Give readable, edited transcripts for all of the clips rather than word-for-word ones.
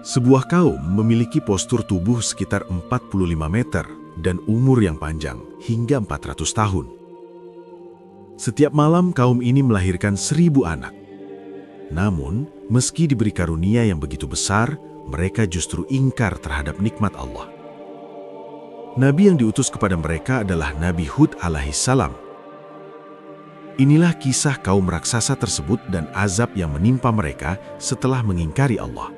Sebuah kaum memiliki postur tubuh sekitar 45 meter dan umur yang panjang hingga 400 tahun. Setiap malam kaum ini melahirkan 1000 anak. Namun, meski diberi karunia yang begitu besar, mereka justru ingkar terhadap nikmat Allah. Nabi yang diutus kepada mereka adalah Nabi Hud alaihissalam. Inilah kisah kaum raksasa tersebut dan azab yang menimpa mereka setelah mengingkari Allah.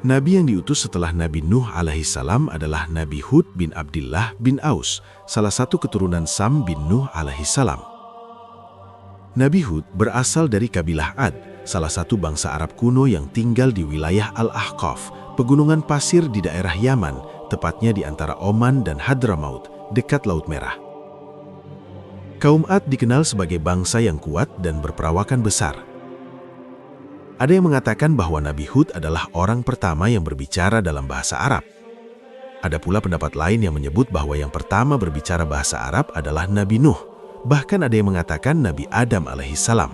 Nabi yang diutus setelah Nabi Nuh alaihissalam adalah Nabi Hud bin Abdillah bin Aus, salah satu keturunan Sam bin Nuh alaihissalam. Nabi Hud berasal dari kabilah Ad, salah satu bangsa Arab kuno yang tinggal di wilayah Al-Ahqaf, pegunungan pasir di daerah Yaman, tepatnya di antara Oman dan Hadramaut, dekat Laut Merah. Kaum Ad dikenal sebagai bangsa yang kuat dan berperawakan besar. Ada yang mengatakan bahwa Nabi Hud adalah orang pertama yang berbicara dalam bahasa Arab. Ada pula pendapat lain yang menyebut bahwa yang pertama berbicara bahasa Arab adalah Nabi Nuh. Bahkan ada yang mengatakan Nabi Adam alaihissalam.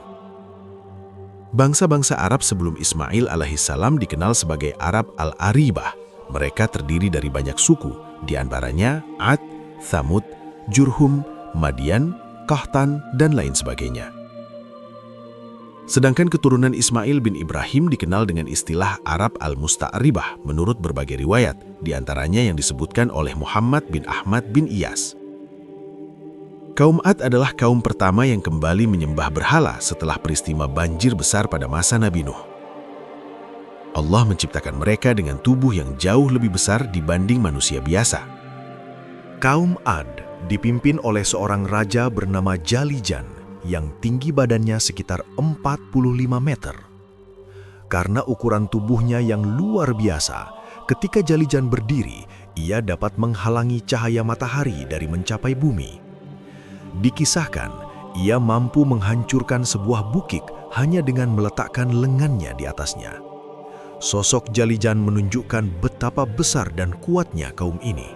Bangsa-bangsa Arab sebelum Ismail alaihissalam dikenal sebagai Arab Al-Aribah. Mereka terdiri dari banyak suku, di antaranya Ad, Thamud, Jurhum, Madian, Qahtan, dan lain sebagainya. Sedangkan keturunan Ismail bin Ibrahim dikenal dengan istilah Arab Al-Musta'ribah menurut berbagai riwayat, di antaranya yang disebutkan oleh Muhammad bin Ahmad bin Iyas. Kaum Ad adalah kaum pertama yang kembali menyembah berhala setelah peristiwa banjir besar pada masa Nabi Nuh. Allah menciptakan mereka dengan tubuh yang jauh lebih besar dibanding manusia biasa. Kaum Ad dipimpin oleh seorang raja bernama Jalijan yang tinggi badannya sekitar 45 meter. Karena ukuran tubuhnya yang luar biasa, ketika Jalijan berdiri, ia dapat menghalangi cahaya matahari dari mencapai bumi. Dikisahkan, ia mampu menghancurkan sebuah bukit hanya dengan meletakkan lengannya di atasnya. Sosok Jalijan menunjukkan betapa besar dan kuatnya kaum ini.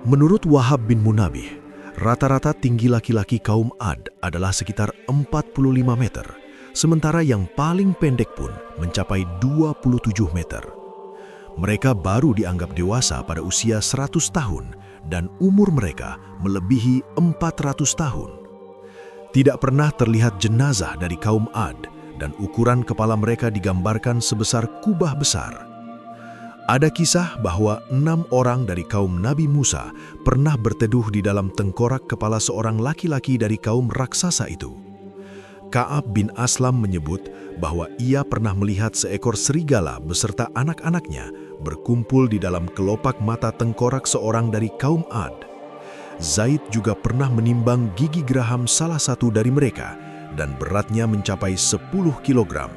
Menurut Wahab bin Munabih, rata-rata tinggi laki-laki kaum Ad adalah sekitar 45 meter, sementara yang paling pendek pun mencapai 27 meter. Mereka baru dianggap dewasa pada usia 100 tahun dan umur mereka melebihi 400 tahun. Tidak pernah terlihat jenazah dari kaum Ad dan ukuran kepala mereka digambarkan sebesar kubah besar. Ada kisah bahwa 6 orang dari kaum Nabi Musa pernah berteduh di dalam tengkorak kepala seorang laki-laki dari kaum raksasa itu. Ka'ab bin Aslam menyebut bahwa ia pernah melihat seekor serigala beserta anak-anaknya berkumpul di dalam kelopak mata tengkorak seorang dari kaum Ad. Zaid juga pernah menimbang gigi geraham salah satu dari mereka dan beratnya mencapai 10 kilogram,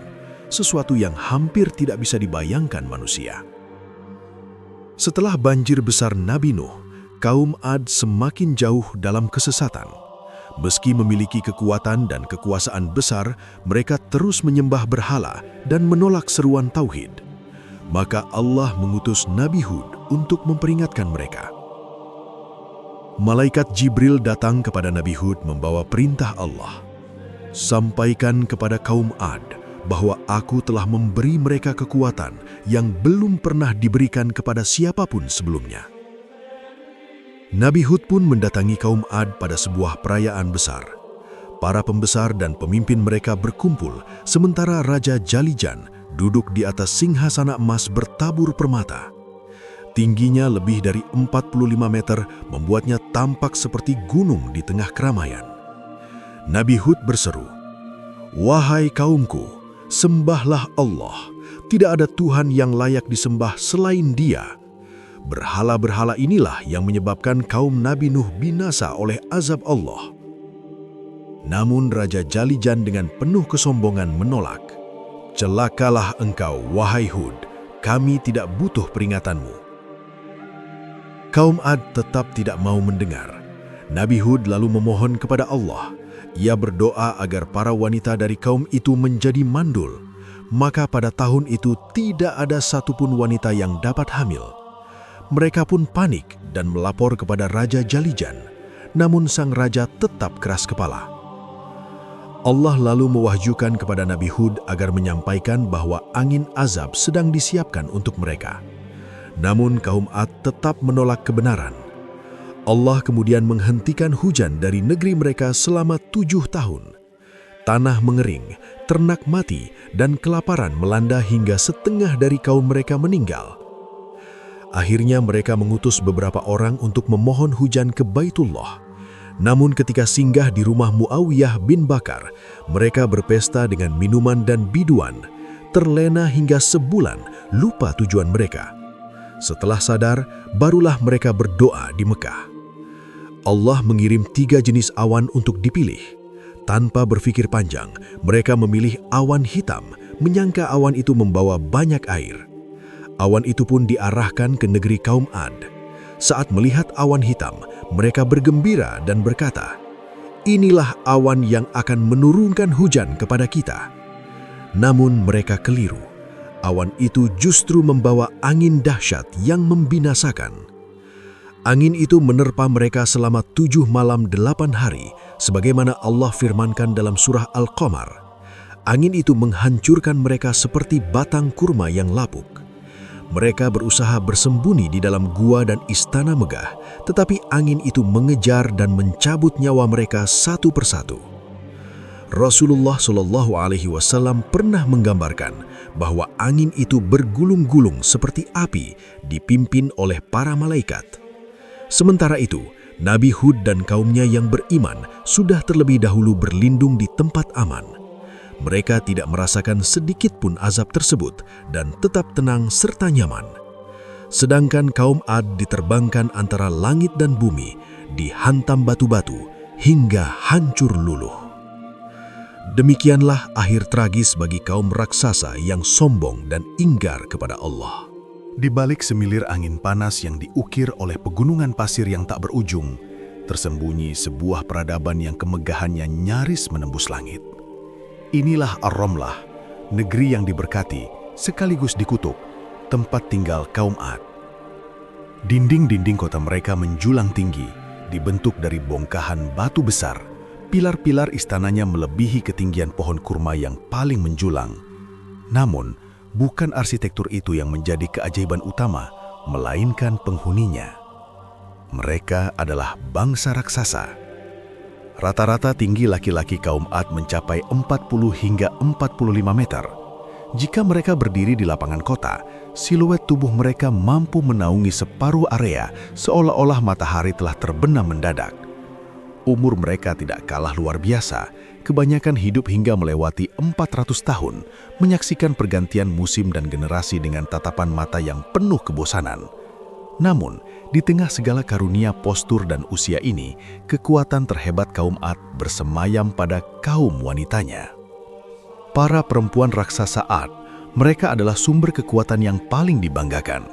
sesuatu yang hampir tidak bisa dibayangkan manusia. Setelah banjir besar Nabi Nuh, kaum Ad semakin jauh dalam kesesatan. Meski memiliki kekuatan dan kekuasaan besar, mereka terus menyembah berhala dan menolak seruan tauhid. Maka Allah mengutus Nabi Hud untuk memperingatkan mereka. Malaikat Jibril datang kepada Nabi Hud membawa perintah Allah. Sampaikan kepada kaum Ad bahwa aku telah memberi mereka kekuatan yang belum pernah diberikan kepada siapapun sebelumnya. Nabi Hud pun mendatangi kaum Ad pada sebuah perayaan besar. Para pembesar dan pemimpin mereka berkumpul, sementara Raja Jalijan duduk di atas singgasana emas bertabur permata. Tingginya lebih dari 45 meter membuatnya tampak seperti gunung di tengah keramaian. Nabi Hud berseru, "Wahai kaumku, sembahlah Allah, tidak ada Tuhan yang layak disembah selain Dia. Berhala-berhala inilah yang menyebabkan kaum Nabi Nuh binasa oleh azab Allah." Namun Raja Jalijan dengan penuh kesombongan menolak. "Celakalah engkau, wahai Hud, kami tidak butuh peringatanmu." Kaum Ad tetap tidak mau mendengar. Nabi Hud lalu memohon kepada Allah. Ia berdoa agar para wanita dari kaum itu menjadi mandul. Maka pada tahun itu tidak ada satupun wanita yang dapat hamil. Mereka pun panik dan melapor kepada Raja Jalijan. Namun sang raja tetap keras kepala. Allah lalu mewahyukan kepada Nabi Hud agar menyampaikan bahwa angin azab sedang disiapkan untuk mereka. Namun kaum Ad tetap menolak kebenaran. Allah kemudian menghentikan hujan dari negeri mereka selama 7 tahun. Tanah mengering, ternak mati, dan kelaparan melanda hingga setengah dari kaum mereka meninggal. Akhirnya mereka mengutus beberapa orang untuk memohon hujan ke Baitullah. Namun ketika singgah di rumah Muawiyah bin Bakar, mereka berpesta dengan minuman dan biduan, terlena hingga sebulan, lupa tujuan mereka. Setelah sadar, barulah mereka berdoa di Mekah. Allah mengirim 3 jenis awan untuk dipilih. Tanpa berpikir panjang, mereka memilih awan hitam, menyangka awan itu membawa banyak air. Awan itu pun diarahkan ke negeri kaum Ad. Saat melihat awan hitam, mereka bergembira dan berkata, "Inilah awan yang akan menurunkan hujan kepada kita." Namun mereka keliru. Awan itu justru membawa angin dahsyat yang membinasakan. Angin itu menerpa mereka selama 7 malam 8 hari, sebagaimana Allah firmankan dalam surah Al-Qamar. Angin itu menghancurkan mereka seperti batang kurma yang lapuk. Mereka berusaha bersembunyi di dalam gua dan istana megah, tetapi angin itu mengejar dan mencabut nyawa mereka satu persatu. Rasulullah SAW pernah menggambarkan bahwa angin itu bergulung-gulung seperti api dipimpin oleh para malaikat. Sementara itu, Nabi Hud dan kaumnya yang beriman sudah terlebih dahulu berlindung di tempat aman. Mereka tidak merasakan sedikit pun azab tersebut dan tetap tenang serta nyaman. Sedangkan kaum Ad diterbangkan antara langit dan bumi, dihantam batu-batu hingga hancur luluh. Demikianlah akhir tragis bagi kaum raksasa yang sombong dan ingkar kepada Allah. Di balik semilir angin panas yang diukir oleh pegunungan pasir yang tak berujung, tersembunyi sebuah peradaban yang kemegahannya nyaris menembus langit. Inilah Ar-Ramlah, negeri yang diberkati sekaligus dikutuk, tempat tinggal kaum Ad. Dinding-dinding kota mereka menjulang tinggi, dibentuk dari bongkahan batu besar. Pilar-pilar istananya melebihi ketinggian pohon kurma yang paling menjulang. Namun, bukan arsitektur itu yang menjadi keajaiban utama, melainkan penghuninya. Mereka adalah bangsa raksasa. Rata-rata tinggi laki-laki kaum Ad mencapai 40 hingga 45 meter. Jika mereka berdiri di lapangan kota, siluet tubuh mereka mampu menaungi separuh area seolah-olah matahari telah terbenam mendadak. Umur mereka tidak kalah luar biasa, kebanyakan hidup hingga melewati 400 tahun, menyaksikan pergantian musim dan generasi dengan tatapan mata yang penuh kebosanan. Namun, di tengah segala karunia postur dan usia ini, kekuatan terhebat kaum Ad bersemayam pada kaum wanitanya. Para perempuan raksasa Ad, mereka adalah sumber kekuatan yang paling dibanggakan.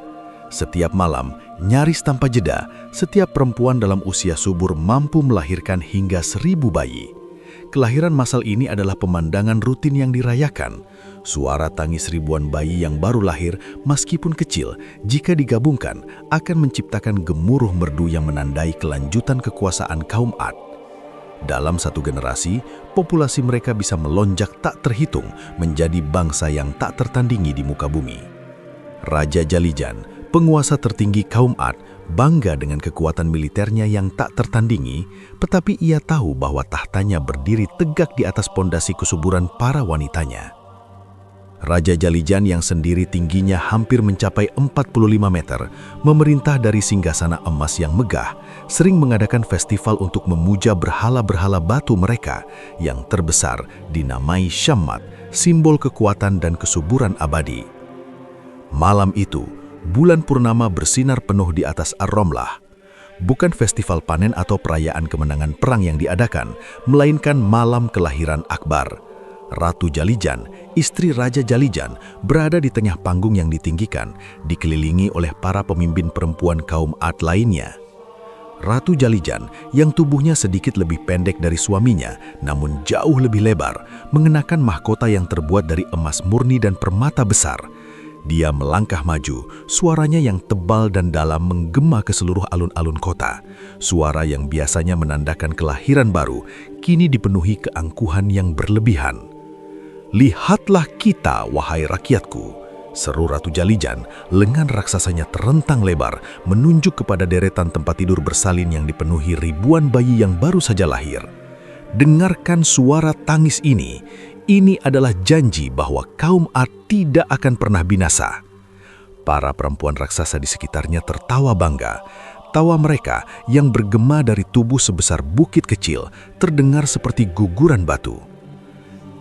Setiap malam, nyaris tanpa jeda, setiap perempuan dalam usia subur mampu melahirkan hingga 1000 bayi. Kelahiran massal ini adalah pemandangan rutin yang dirayakan. Suara tangis ribuan bayi yang baru lahir, meskipun kecil, jika digabungkan, akan menciptakan gemuruh merdu yang menandai kelanjutan kekuasaan kaum Ad. Dalam satu generasi, populasi mereka bisa melonjak tak terhitung menjadi bangsa yang tak tertandingi di muka bumi. Raja Jalijan, penguasa tertinggi kaum Ad, bangga dengan kekuatan militernya yang tak tertandingi, tetapi ia tahu bahwa tahtanya berdiri tegak di atas pondasi kesuburan para wanitanya. Raja Jalijan yang sendiri tingginya hampir mencapai 45 meter, memerintah dari singgasana emas yang megah, sering mengadakan festival untuk memuja berhala-berhala batu mereka yang terbesar dinamai Syammat, simbol kekuatan dan kesuburan abadi. Malam itu, bulan purnama bersinar penuh di atas Ar-Ramlah. Bukan festival panen atau perayaan kemenangan perang yang diadakan, melainkan malam kelahiran Akbar. Ratu Jalijan, istri Raja Jalijan, berada di tengah panggung yang ditinggikan, dikelilingi oleh para pemimpin perempuan kaum Ad lainnya. Ratu Jalijan, yang tubuhnya sedikit lebih pendek dari suaminya, namun jauh lebih lebar, mengenakan mahkota yang terbuat dari emas murni dan permata besar. Dia melangkah maju, suaranya yang tebal dan dalam menggema ke seluruh alun-alun kota. Suara yang biasanya menandakan kelahiran baru, kini dipenuhi keangkuhan yang berlebihan. "Lihatlah kita, wahai rakyatku," seru Ratu Jalijan. Lengan raksasanya terentang lebar, menunjuk kepada deretan tempat tidur bersalin yang dipenuhi ribuan bayi yang baru saja lahir. "Dengarkan suara tangis ini. Ini adalah janji bahwa kaum Ad tidak akan pernah binasa." Para perempuan raksasa di sekitarnya tertawa bangga. Tawa mereka yang bergema dari tubuh sebesar bukit kecil terdengar seperti guguran batu.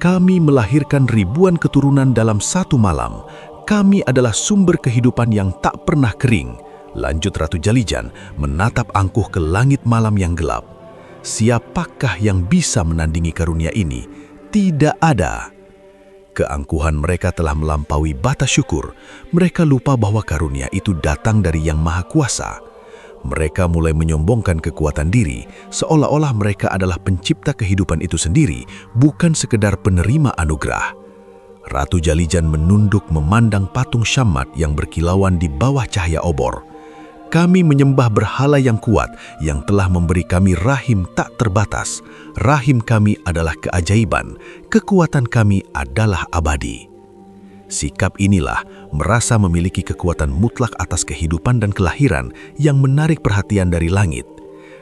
"Kami melahirkan ribuan keturunan dalam satu malam. Kami adalah sumber kehidupan yang tak pernah kering," lanjut Ratu Jalijan menatap angkuh ke langit malam yang gelap. "Siapakah yang bisa menandingi karunia ini? Tidak ada." Keangkuhan mereka telah melampaui batas syukur. Mereka lupa bahwa karunia itu datang dari Yang Maha Kuasa. Mereka mulai menyombongkan kekuatan diri, seolah-olah mereka adalah pencipta kehidupan itu sendiri, bukan sekedar penerima anugerah. Ratu Jalijan menunduk memandang patung Syammat yang berkilauan di bawah cahaya obor. "Kami menyembah berhala yang kuat, yang telah memberi kami rahim tak terbatas. Rahim kami adalah keajaiban, kekuatan kami adalah abadi." Sikap inilah merasa memiliki kekuatan mutlak atas kehidupan dan kelahiran yang menarik perhatian dari langit.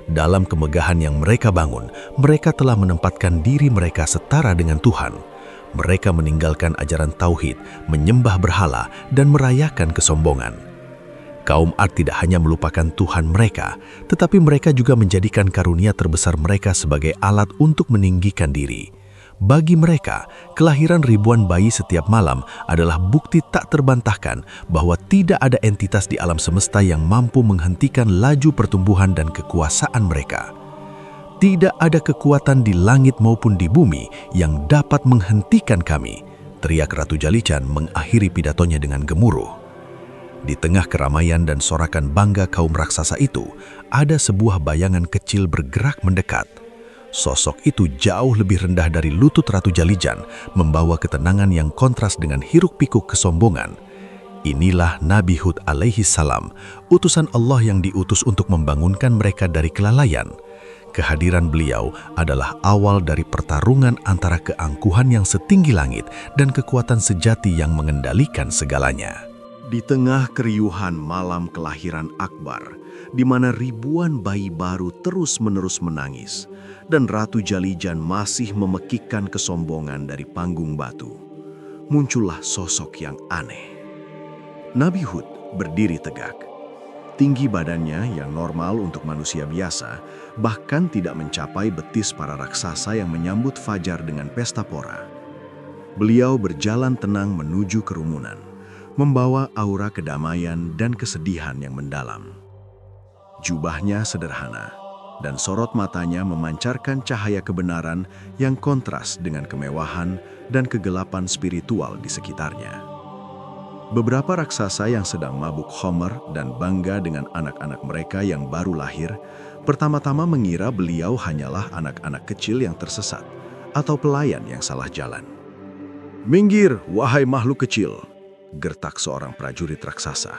Dalam kemegahan yang mereka bangun, mereka telah menempatkan diri mereka setara dengan Tuhan. Mereka meninggalkan ajaran tauhid, menyembah berhala, dan merayakan kesombongan. Kaum Ad tidak hanya melupakan Tuhan mereka, tetapi mereka juga menjadikan karunia terbesar mereka sebagai alat untuk meninggikan diri. Bagi mereka, kelahiran ribuan bayi setiap malam adalah bukti tak terbantahkan bahwa tidak ada entitas di alam semesta yang mampu menghentikan laju pertumbuhan dan kekuasaan mereka. "Tidak ada kekuatan di langit maupun di bumi yang dapat menghentikan kami," teriak Ratu Jalijan mengakhiri pidatonya dengan gemuruh. Di tengah keramaian dan sorakan bangga kaum raksasa itu, ada sebuah bayangan kecil bergerak mendekat. Sosok itu jauh lebih rendah dari lutut Ratu Jalijan, membawa ketenangan yang kontras dengan hiruk-pikuk kesombongan. Inilah Nabi Hud alaihi salam, utusan Allah yang diutus untuk membangunkan mereka dari kelalaian. Kehadiran beliau adalah awal dari pertarungan antara keangkuhan yang setinggi langit dan kekuatan sejati yang mengendalikan segalanya. Di tengah keriuhan malam kelahiran Akbar, di mana ribuan bayi baru terus-menerus menangis, dan Ratu Jalijan masih memekikkan kesombongan dari panggung batu, muncullah sosok yang aneh. Nabi Hud berdiri tegak. Tinggi badannya yang normal untuk manusia biasa, bahkan tidak mencapai betis para raksasa yang menyambut fajar dengan pesta pora. Beliau berjalan tenang menuju kerumunan, membawa aura kedamaian dan kesedihan yang mendalam. Jubahnya sederhana, dan sorot matanya memancarkan cahaya kebenaran yang kontras dengan kemewahan dan kegelapan spiritual di sekitarnya. Beberapa raksasa yang sedang mabuk khamar dan bangga dengan anak-anak mereka yang baru lahir, pertama-tama mengira beliau hanyalah anak-anak kecil yang tersesat atau pelayan yang salah jalan. "Minggir, wahai makhluk kecil!" gertak seorang prajurit raksasa.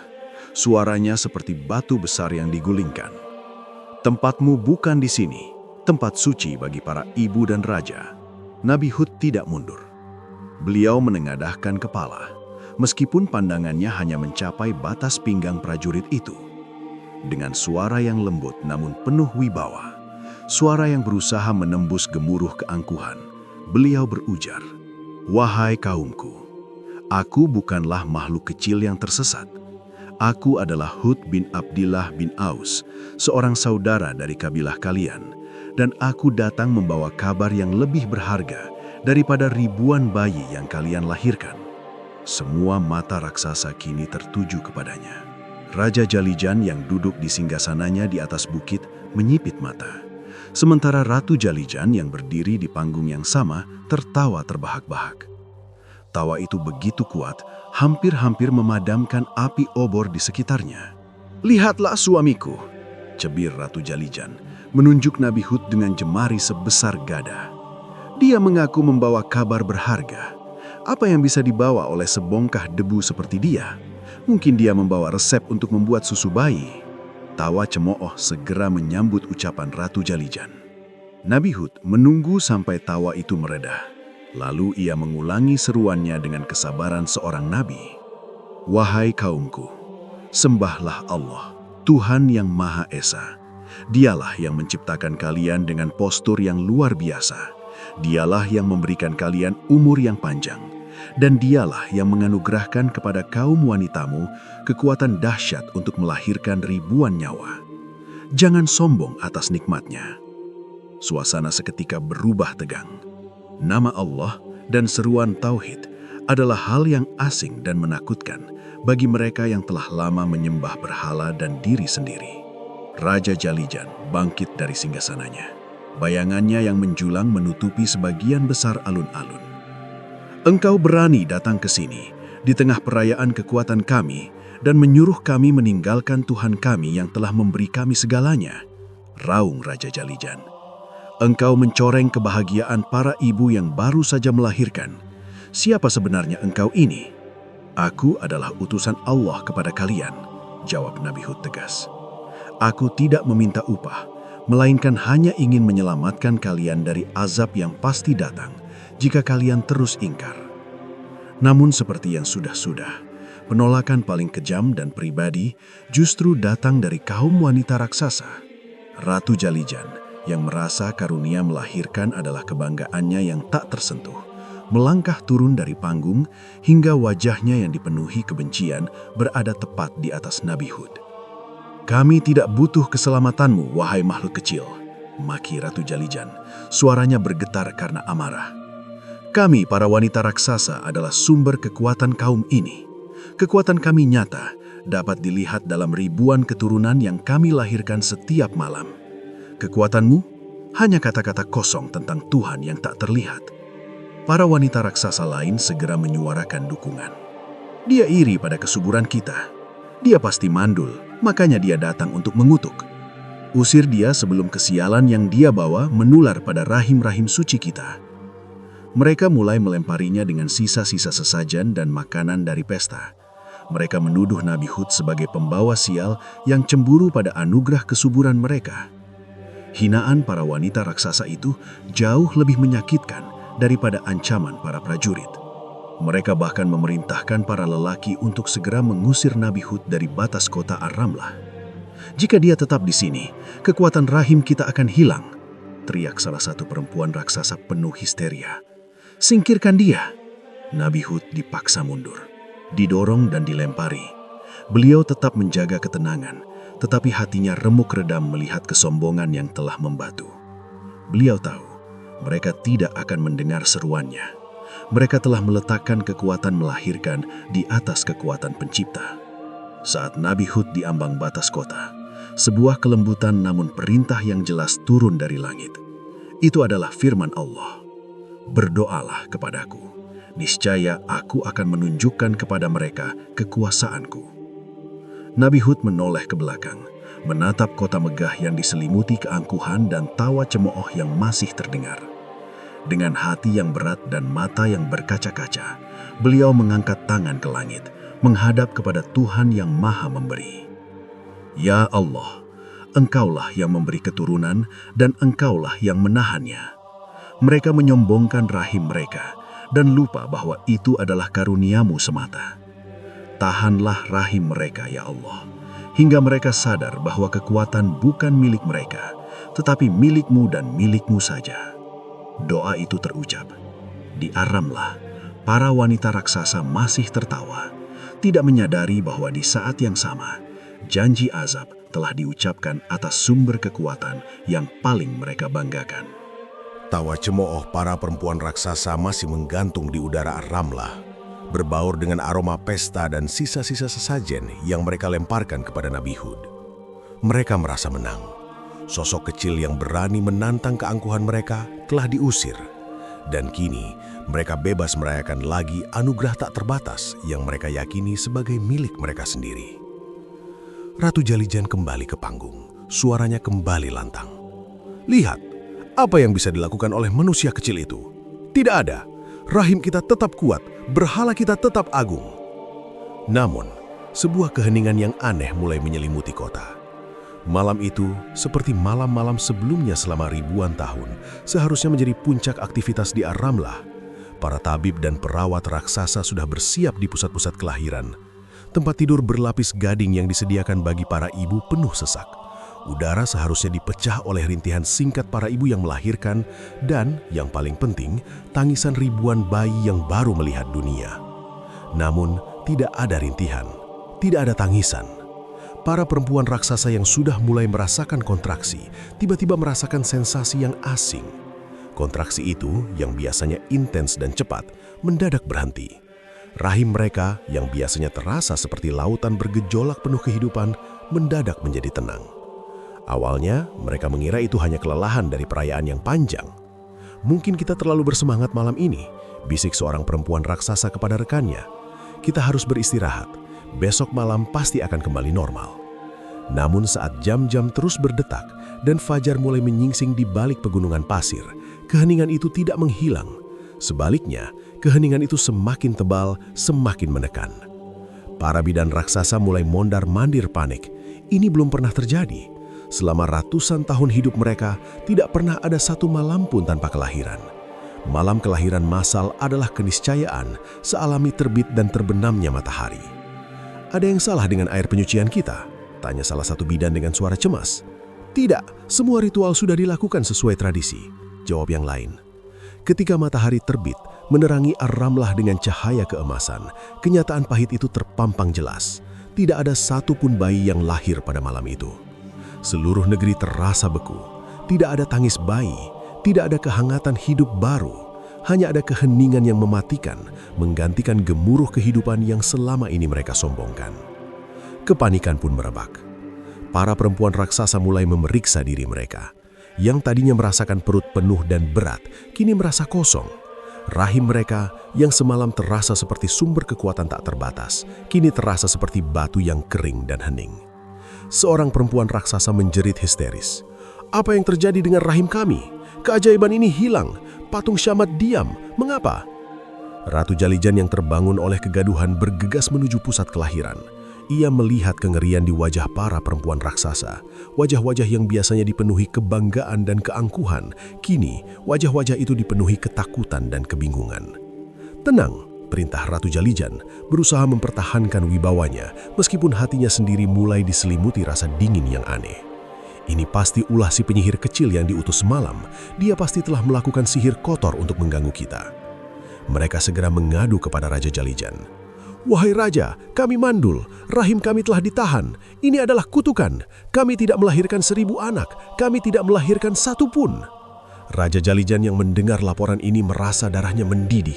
Suaranya seperti batu besar yang digulingkan. "Tempatmu bukan di sini, tempat suci bagi para ibu dan raja." Nabi Hud tidak mundur. Beliau menengadahkan kepala, meskipun pandangannya hanya mencapai batas pinggang prajurit itu. Dengan suara yang lembut namun penuh wibawa, suara yang berusaha menembus gemuruh keangkuhan, beliau berujar, "Wahai kaumku, aku bukanlah makhluk kecil yang tersesat. Aku adalah Hud bin Abdillah bin Aus, seorang saudara dari kabilah kalian, dan aku datang membawa kabar yang lebih berharga daripada ribuan bayi yang kalian lahirkan." Semua mata raksasa kini tertuju kepadanya. Raja Jalijan yang duduk di singgasananya di atas bukit menyipit mata. Sementara Ratu Jalijan yang berdiri di panggung yang sama tertawa terbahak-bahak. Tawa itu begitu kuat, hampir-hampir memadamkan api obor di sekitarnya. "Lihatlah suamiku," cebir Ratu Jalijan, menunjuk Nabi Hud dengan jemari sebesar gada. "Dia mengaku membawa kabar berharga. Apa yang bisa dibawa oleh sebongkah debu seperti dia? Mungkin dia membawa resep untuk membuat susu bayi. Tawa cemooh segera menyambut ucapan Ratu Jalijan. Nabi Hud menunggu sampai tawa itu mereda. Lalu ia mengulangi seruannya dengan kesabaran seorang nabi. Wahai kaumku, sembahlah Allah, Tuhan yang Maha Esa. Dialah yang menciptakan kalian dengan postur yang luar biasa. Dialah yang memberikan kalian umur yang panjang. Dan dialah yang menganugerahkan kepada kaum wanitamu kekuatan dahsyat untuk melahirkan ribuan nyawa. Jangan sombong atas nikmatnya. Suasana seketika berubah tegang. Nama Allah dan seruan Tauhid adalah hal yang asing dan menakutkan bagi mereka yang telah lama menyembah berhala dan diri sendiri. Raja Jalijan bangkit dari singgasananya. Bayangannya yang menjulang menutupi sebagian besar alun-alun. Engkau berani datang ke sini di tengah perayaan kekuatan kami dan menyuruh kami meninggalkan Tuhan kami yang telah memberi kami segalanya, raung Raja Jalijan. Engkau mencoreng kebahagiaan para ibu yang baru saja melahirkan. Siapa sebenarnya engkau ini? Aku adalah utusan Allah kepada kalian, jawab Nabi Hud tegas. Aku tidak meminta upah, melainkan hanya ingin menyelamatkan kalian dari azab yang pasti datang jika kalian terus ingkar. Namun seperti yang sudah-sudah, penolakan paling kejam dan pribadi justru datang dari kaum wanita raksasa. Ratu Jalijan yang merasa karunia melahirkan adalah kebanggaannya yang tak tersentuh, melangkah turun dari panggung hingga wajahnya yang dipenuhi kebencian berada tepat di atas Nabi Hud. Kami tidak butuh keselamatanmu, wahai makhluk kecil, maki Ratu Jalijan. Suaranya bergetar karena amarah. Kami, para wanita raksasa, adalah sumber kekuatan kaum ini. Kekuatan kami nyata, dapat dilihat dalam ribuan keturunan yang kami lahirkan setiap malam. Kekuatanmu hanya kata-kata kosong tentang Tuhan yang tak terlihat. Para wanita raksasa lain segera menyuarakan dukungan. Dia iri pada kesuburan kita. Dia pasti mandul, makanya dia datang untuk mengutuk. Usir dia sebelum kesialan yang dia bawa menular pada rahim-rahim suci kita. Mereka mulai melemparinya dengan sisa-sisa sesajen dan makanan dari pesta. Mereka menuduh Nabi Hud sebagai pembawa sial yang cemburu pada anugerah kesuburan mereka. Hinaan para wanita raksasa itu jauh lebih menyakitkan daripada ancaman para prajurit. Mereka bahkan memerintahkan para lelaki untuk segera mengusir Nabi Hud dari batas kota Ar-Ramlah. Jika dia tetap di sini, kekuatan rahim kita akan hilang, teriak salah satu perempuan raksasa penuh histeria. Singkirkan dia. Nabi Hud dipaksa mundur, didorong dan dilempari. Beliau tetap menjaga ketenangan, tetapi hatinya remuk redam melihat kesombongan yang telah membatu. Beliau tahu, mereka tidak akan mendengar seruannya. Mereka telah meletakkan kekuatan melahirkan di atas kekuatan pencipta. Saat Nabi Hud di ambang batas kota, sebuah kelembutan namun perintah yang jelas turun dari langit. Itu adalah firman Allah. Berdoalah kepadaku, niscaya aku akan menunjukkan kepada mereka kekuasaanku. Nabi Hud menoleh ke belakang, menatap kota megah yang diselimuti keangkuhan dan tawa cemooh yang masih terdengar. Dengan hati yang berat dan mata yang berkaca-kaca, beliau mengangkat tangan ke langit, menghadap kepada Tuhan yang Maha Memberi. Ya Allah, Engkaulah yang memberi keturunan dan Engkaulah yang menahannya. Mereka menyombongkan rahim mereka dan lupa bahwa itu adalah karuniamu semata. Tahanlah rahim mereka, ya Allah, hingga mereka sadar bahwa kekuatan bukan milik mereka, tetapi milikmu dan milikmu saja. Doa itu terucap. Di Ar-Ramlah, para wanita raksasa masih tertawa, tidak menyadari bahwa di saat yang sama, janji azab telah diucapkan atas sumber kekuatan yang paling mereka banggakan. Tawa cemooh para perempuan raksasa masih menggantung di udara Ar-Ramlah, berbaur dengan aroma pesta dan sisa-sisa sesajen yang mereka lemparkan kepada Nabi Hud. Mereka merasa menang. Sosok kecil yang berani menantang keangkuhan mereka telah diusir, dan kini mereka bebas merayakan lagi anugerah tak terbatas yang mereka yakini sebagai milik mereka sendiri. Ratu Jalijan kembali ke panggung, suaranya kembali lantang. Lihat, apa yang bisa dilakukan oleh manusia kecil itu? Tidak ada. rahim kita tetap kuat, berhala kita tetap agung. Namun, sebuah keheningan yang aneh mulai menyelimuti kota. Malam itu, seperti malam-malam sebelumnya selama ribuan tahun, seharusnya menjadi puncak aktivitas di Ar-Ramlah. Para tabib dan perawat raksasa sudah bersiap di pusat-pusat kelahiran. Tempat tidur berlapis gading yang disediakan bagi para ibu penuh sesak. Udara seharusnya dipecah oleh rintihan singkat para ibu yang melahirkan dan, yang paling penting, tangisan ribuan bayi yang baru melihat dunia. Namun, tidak ada rintihan, tidak ada tangisan. Para perempuan raksasa yang sudah mulai merasakan kontraksi, tiba-tiba merasakan sensasi yang asing. Kontraksi itu, yang biasanya intens dan cepat, mendadak berhenti. Rahim mereka, yang biasanya terasa seperti lautan bergejolak penuh kehidupan, mendadak menjadi tenang. Awalnya, mereka mengira itu hanya kelelahan dari perayaan yang panjang. "Mungkin kita terlalu bersemangat malam ini," bisik seorang perempuan raksasa kepada rekannya. "Kita harus beristirahat. Besok malam pasti akan kembali normal." Namun saat jam-jam terus berdetak dan fajar mulai menyingsing di balik pegunungan pasir, keheningan itu tidak menghilang. Sebaliknya, keheningan itu semakin tebal, semakin menekan. Para bidan raksasa mulai mondar-mandir panik. Ini belum pernah terjadi. Selama ratusan tahun hidup mereka, tidak pernah ada satu malam pun tanpa kelahiran. Malam kelahiran massal adalah keniscayaan, sealami terbit dan terbenamnya matahari. "Ada yang salah dengan air penyucian kita?" tanya salah satu bidan dengan suara cemas. "Tidak, semua ritual sudah dilakukan sesuai tradisi," jawab yang lain. Ketika matahari terbit, menerangi Ar-Ramlah dengan cahaya keemasan, kenyataan pahit itu terpampang jelas. Tidak ada satupun bayi yang lahir pada malam itu. Seluruh negeri terasa beku. Tidak ada tangis bayi, tidak ada kehangatan hidup baru. Hanya ada keheningan yang mematikan, menggantikan gemuruh kehidupan yang selama ini mereka sombongkan. Kepanikan pun merebak. Para perempuan raksasa mulai memeriksa diri mereka. Yang tadinya merasakan perut penuh dan berat, kini merasa kosong. Rahim mereka yang semalam terasa seperti sumber kekuatan tak terbatas, kini terasa seperti batu yang kering dan hening. Seorang perempuan raksasa menjerit histeris. "Apa yang terjadi dengan rahim kami? Keajaiban ini hilang. Patung Syamad diam. Mengapa?" Ratu Jalijan yang terbangun oleh kegaduhan bergegas menuju pusat kelahiran. Ia melihat kengerian di wajah para perempuan raksasa. Wajah-wajah yang biasanya dipenuhi kebanggaan dan keangkuhan, kini wajah-wajah itu dipenuhi ketakutan dan kebingungan. "Tenang," perintah Ratu Jalijan, berusaha mempertahankan wibawanya meskipun hatinya sendiri mulai diselimuti rasa dingin yang aneh. "Ini pasti ulah si penyihir kecil yang diutus semalam. Dia pasti telah melakukan sihir kotor untuk mengganggu kita." Mereka segera mengadu kepada Raja Jalijan. "Wahai Raja, kami mandul, rahim kami telah ditahan. Ini adalah kutukan. Kami tidak melahirkan 1000 anak, kami tidak melahirkan satu pun." Raja Jalijan yang mendengar laporan ini merasa darahnya mendidih.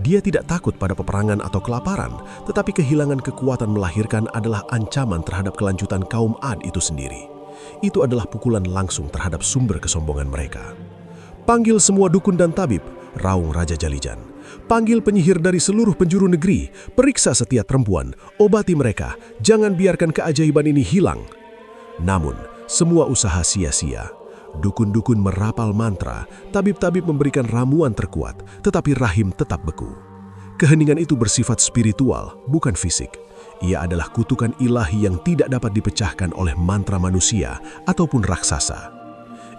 Dia tidak takut pada peperangan atau kelaparan, tetapi kehilangan kekuatan melahirkan adalah ancaman terhadap kelanjutan kaum Ad itu sendiri. Itu adalah pukulan langsung terhadap sumber kesombongan mereka. "Panggil semua dukun dan tabib," raung Raja Jalijan. "Panggil penyihir dari seluruh penjuru negeri, periksa setiap perempuan, obati mereka, jangan biarkan keajaiban ini hilang." Namun, semua usaha sia-sia. Dukun-dukun merapal mantra, tabib-tabib memberikan ramuan terkuat, tetapi rahim tetap beku. Keheningan itu bersifat spiritual, bukan fisik. Ia adalah kutukan ilahi yang tidak dapat dipecahkan oleh mantra manusia ataupun raksasa.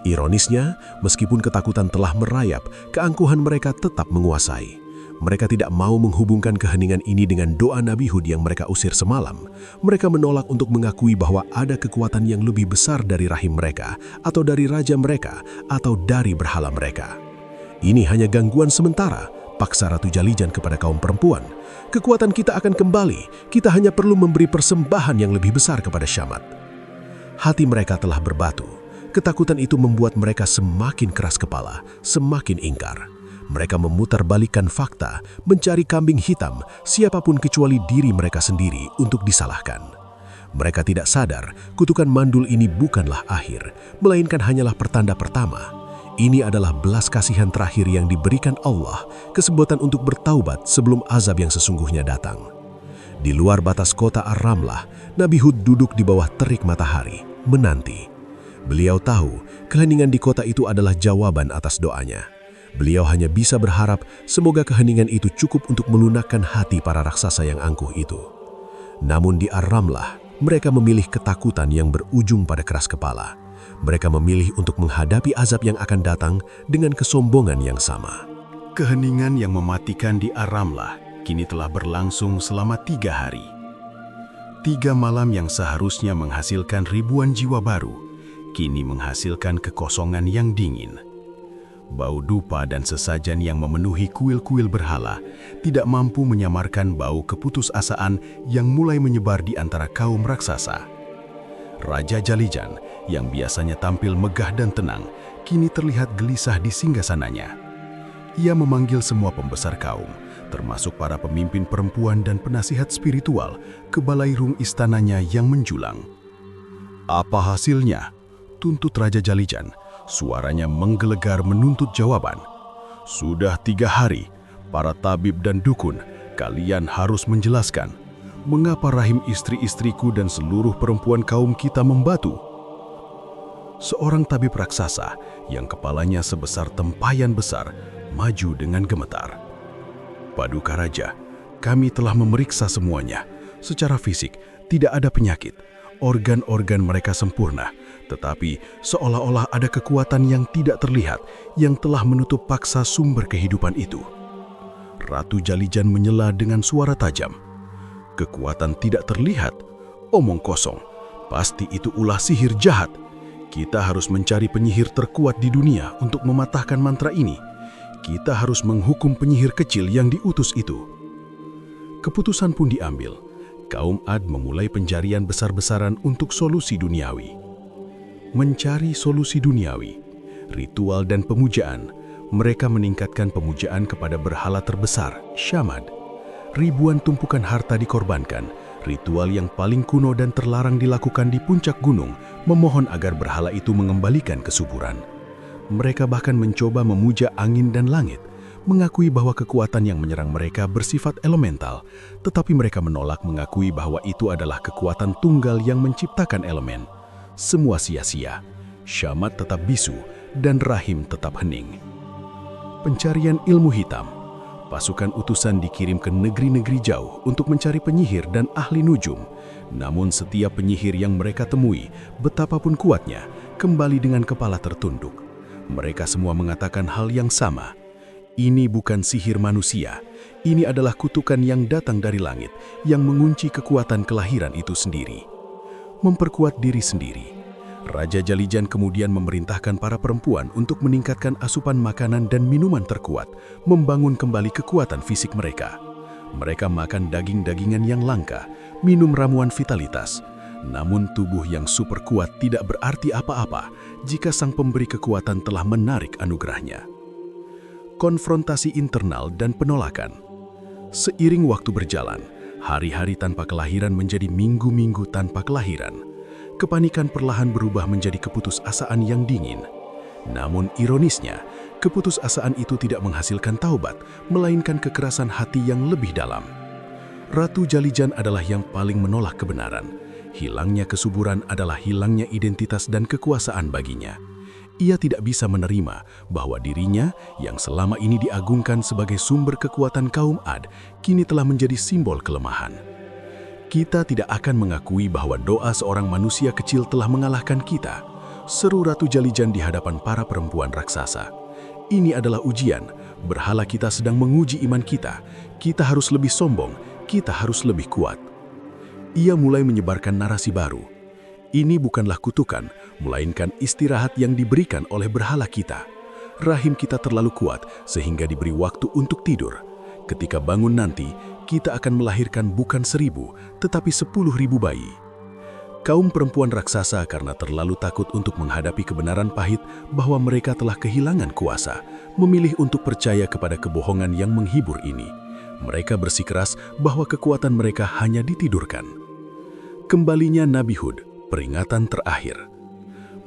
Ironisnya, meskipun ketakutan telah merayap, keangkuhan mereka tetap menguasai. Mereka tidak mau menghubungkan keheningan ini dengan doa Nabi Hud yang mereka usir semalam. Mereka menolak untuk mengakui bahwa ada kekuatan yang lebih besar dari rahim mereka, atau dari raja mereka, atau dari berhala mereka. "Ini hanya gangguan sementara," paksa Ratu Jalijan kepada kaum perempuan. "Kekuatan kita akan kembali, kita hanya perlu memberi persembahan yang lebih besar kepada Syamad." Hati mereka telah berbatu. Ketakutan itu membuat mereka semakin keras kepala, semakin ingkar. Mereka memutarbalikkan fakta, mencari kambing hitam, siapapun kecuali diri mereka sendiri untuk disalahkan. Mereka tidak sadar, kutukan mandul ini bukanlah akhir, melainkan hanyalah pertanda pertama. Ini adalah belas kasihan terakhir yang diberikan Allah, kesempatan untuk bertaubat sebelum azab yang sesungguhnya datang. Di luar batas kota Ar-Ramlah, Nabi Hud duduk di bawah terik matahari, menanti. Beliau tahu, keheningan di kota itu adalah jawaban atas doanya. Beliau hanya bisa berharap semoga keheningan itu cukup untuk melunakkan hati para raksasa yang angkuh itu. Namun di Ar-Ramlah, mereka memilih ketakutan yang berujung pada keras kepala. Mereka memilih untuk menghadapi azab yang akan datang dengan kesombongan yang sama. Keheningan yang mematikan di Ar-Ramlah kini telah berlangsung selama 3 hari. 3 malam yang seharusnya menghasilkan ribuan jiwa baru, kini menghasilkan kekosongan yang dingin. Bau dupa dan sesajen yang memenuhi kuil-kuil berhala tidak mampu menyamarkan bau keputusasaan yang mulai menyebar di antara kaum raksasa. Raja Jalijan yang biasanya tampil megah dan tenang, kini terlihat gelisah di singgasananya. Ia memanggil semua pembesar kaum, termasuk para pemimpin perempuan dan penasihat spiritual, ke balairung istananya yang menjulang. "Apa hasilnya?" tuntut Raja Jalijan. Suaranya menggelegar menuntut jawaban. "Sudah 3 hari, para tabib dan dukun, kalian harus menjelaskan mengapa rahim istri-istriku dan seluruh perempuan kaum kita membatu." Seorang tabib raksasa yang kepalanya sebesar tempayan besar maju dengan gemetar. "Paduka Raja, kami telah memeriksa semuanya. Secara fisik, tidak ada penyakit. Organ-organ mereka sempurna, tetapi seolah-olah ada kekuatan yang tidak terlihat yang telah menutup paksa sumber kehidupan itu." Ratu Jalijan menyela dengan suara tajam. "Kekuatan tidak terlihat? Omong kosong. Pasti itu ulah sihir jahat. Kita harus mencari penyihir terkuat di dunia untuk mematahkan mantra ini. Kita harus menghukum penyihir kecil yang diutus itu." Keputusan pun diambil. Kaum Ad memulai pencarian besar-besaran untuk solusi duniawi. Mencari solusi duniawi, ritual dan pemujaan, mereka meningkatkan pemujaan kepada berhala terbesar, Shamad. Ribuan tumpukan harta dikorbankan, ritual yang paling kuno dan terlarang dilakukan di puncak gunung, memohon agar berhala itu mengembalikan kesuburan. Mereka bahkan mencoba memuja angin dan langit, mengakui bahwa kekuatan yang menyerang mereka bersifat elemental, tetapi mereka menolak mengakui bahwa itu adalah kekuatan tunggal yang menciptakan elemen. Semua sia-sia. Shamad tetap bisu dan rahim tetap hening. Pencarian ilmu hitam. Pasukan utusan dikirim ke negeri-negeri jauh untuk mencari penyihir dan ahli nujum. Namun setiap penyihir yang mereka temui, betapapun kuatnya, kembali dengan kepala tertunduk. Mereka semua mengatakan hal yang sama. Ini bukan sihir manusia, ini adalah kutukan yang datang dari langit, yang mengunci kekuatan kelahiran itu sendiri. Memperkuat diri sendiri, Raja Jalijan kemudian memerintahkan para perempuan untuk meningkatkan asupan makanan dan minuman terkuat, membangun kembali kekuatan fisik mereka. Mereka makan daging-dagingan yang langka, minum ramuan vitalitas. Namun tubuh yang super kuat tidak berarti apa-apa jika sang pemberi kekuatan telah menarik anugerahnya. Konfrontasi internal dan penolakan. Seiring waktu berjalan, hari-hari tanpa kelahiran menjadi minggu-minggu tanpa kelahiran. Kepanikan perlahan berubah menjadi keputusasaan yang dingin. Namun ironisnya, keputusasaan itu tidak menghasilkan taubat, melainkan kekerasan hati yang lebih dalam. Ratu Jalijan adalah yang paling menolak kebenaran. Hilangnya kesuburan adalah hilangnya identitas dan kekuasaan baginya. Ia tidak bisa menerima bahwa dirinya yang selama ini diagungkan sebagai sumber kekuatan kaum Ad kini telah menjadi simbol kelemahan. "Kita tidak akan mengakui bahwa doa seorang manusia kecil telah mengalahkan kita," seru Ratu Jalijan di hadapan para perempuan raksasa. "Ini adalah ujian, berhala kita sedang menguji iman kita. Kita harus lebih sombong, kita harus lebih kuat." Ia mulai menyebarkan narasi baru. Ini bukanlah kutukan, melainkan istirahat yang diberikan oleh berhala kita. Rahim kita terlalu kuat sehingga diberi waktu untuk tidur. Ketika bangun nanti, kita akan melahirkan bukan 1.000, tetapi 10.000 bayi. Kaum perempuan raksasa karena terlalu takut untuk menghadapi kebenaran pahit bahwa mereka telah kehilangan kuasa, memilih untuk percaya kepada kebohongan yang menghibur ini. Mereka bersikeras bahwa kekuatan mereka hanya ditidurkan. Kembalinya Nabi Hud, peringatan terakhir.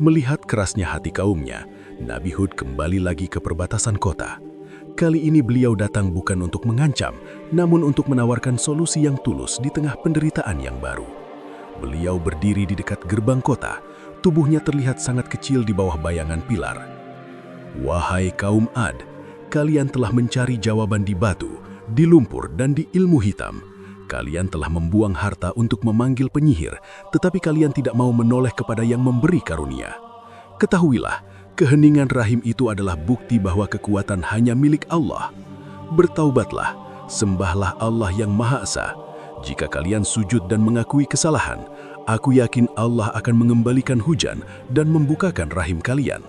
Melihat kerasnya hati kaumnya, Nabi Hud kembali lagi ke perbatasan kota. Kali ini beliau datang bukan untuk mengancam, namun untuk menawarkan solusi yang tulus di tengah penderitaan yang baru. Beliau berdiri di dekat gerbang kota, tubuhnya terlihat sangat kecil di bawah bayangan pilar. "Wahai kaum Ad, kalian telah mencari jawaban di batu, di lumpur, dan di ilmu hitam. Kalian telah membuang harta untuk memanggil penyihir, tetapi kalian tidak mau menoleh kepada yang memberi karunia. Ketahuilah, keheningan rahim itu adalah bukti bahwa kekuatan hanya milik Allah. Bertaubatlah, sembahlah Allah yang Maha Esa. Jika kalian sujud dan mengakui kesalahan, aku yakin Allah akan mengembalikan hujan dan membukakan rahim kalian.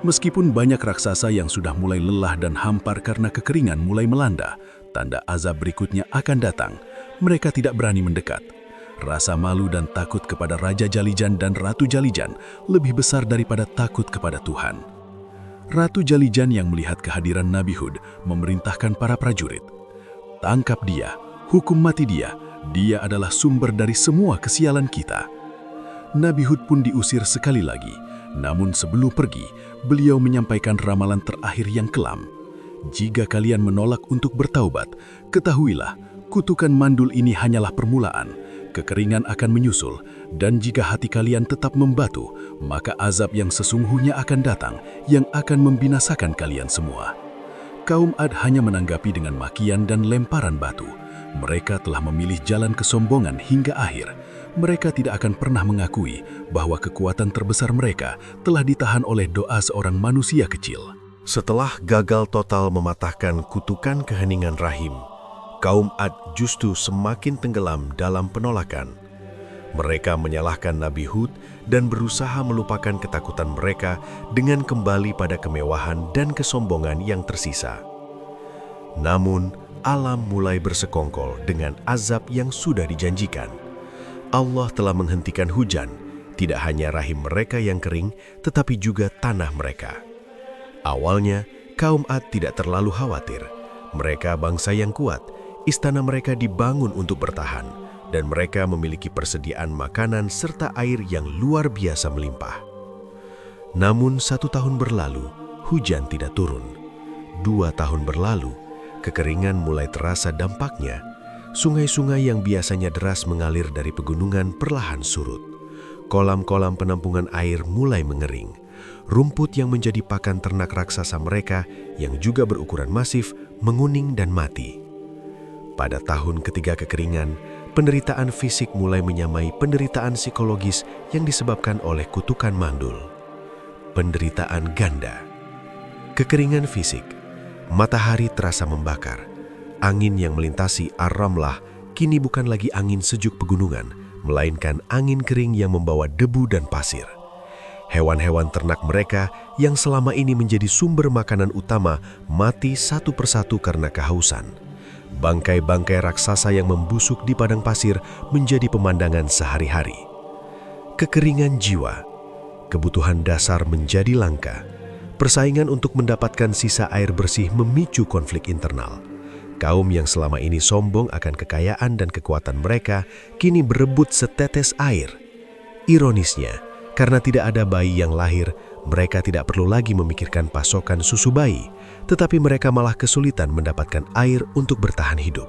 Meskipun banyak raksasa yang sudah mulai lelah dan hampar karena kekeringan mulai melanda, tanda azab berikutnya akan datang. Mereka tidak berani mendekat. Rasa malu dan takut kepada Raja Jalijan dan Ratu Jalijan lebih besar daripada takut kepada Tuhan. Ratu Jalijan yang melihat kehadiran Nabi Hud memerintahkan para prajurit, "Tangkap dia, hukum mati dia. Dia adalah sumber dari semua kesialan kita." Nabi Hud pun diusir sekali lagi. Namun sebelum pergi, beliau menyampaikan ramalan terakhir yang kelam. Jika kalian menolak untuk bertaubat, ketahuilah, kutukan mandul ini hanyalah permulaan. Kekeringan akan menyusul, dan jika hati kalian tetap membatu, maka azab yang sesungguhnya akan datang, yang akan membinasakan kalian semua. Kaum Ad hanya menanggapi dengan makian dan lemparan batu. Mereka telah memilih jalan kesombongan hingga akhir. Mereka tidak akan pernah mengakui bahwa kekuatan terbesar mereka telah ditahan oleh doa seorang manusia kecil. Setelah gagal total mematahkan kutukan keheningan rahim, kaum Ad justru semakin tenggelam dalam penolakan. Mereka menyalahkan Nabi Hud dan berusaha melupakan ketakutan mereka dengan kembali pada kemewahan dan kesombongan yang tersisa. Namun, alam mulai bersekongkol dengan azab yang sudah dijanjikan. Allah telah menghentikan hujan, tidak hanya rahim mereka yang kering, tetapi juga tanah mereka. Awalnya, kaum Ad tidak terlalu khawatir. Mereka bangsa yang kuat, istana mereka dibangun untuk bertahan, dan mereka memiliki persediaan makanan serta air yang luar biasa melimpah. Namun 1 tahun berlalu, hujan tidak turun. 2 tahun berlalu, kekeringan mulai terasa dampaknya. Sungai-sungai yang biasanya deras mengalir dari pegunungan perlahan surut. Kolam-kolam penampungan air mulai mengering. Rumput yang menjadi pakan ternak raksasa mereka yang juga berukuran masif menguning dan mati. Pada tahun ketiga kekeringan, penderitaan fisik mulai menyamai penderitaan psikologis yang disebabkan oleh kutukan mandul. Penderitaan ganda. Kekeringan fisik. Matahari terasa membakar. Angin yang melintasi Ar-Ramlah kini bukan lagi angin sejuk pegunungan, melainkan angin kering yang membawa debu dan pasir. Hewan-hewan ternak mereka yang selama ini menjadi sumber makanan utama mati satu persatu karena kehausan. Bangkai-bangkai raksasa yang membusuk di padang pasir menjadi pemandangan sehari-hari. Kekeringan jiwa. Kebutuhan dasar menjadi langka. Persaingan untuk mendapatkan sisa air bersih memicu konflik internal. Kaum yang selama ini sombong akan kekayaan dan kekuatan mereka kini berebut setetes air. Ironisnya, karena tidak ada bayi yang lahir, mereka tidak perlu lagi memikirkan pasokan susu bayi, tetapi mereka malah kesulitan mendapatkan air untuk bertahan hidup.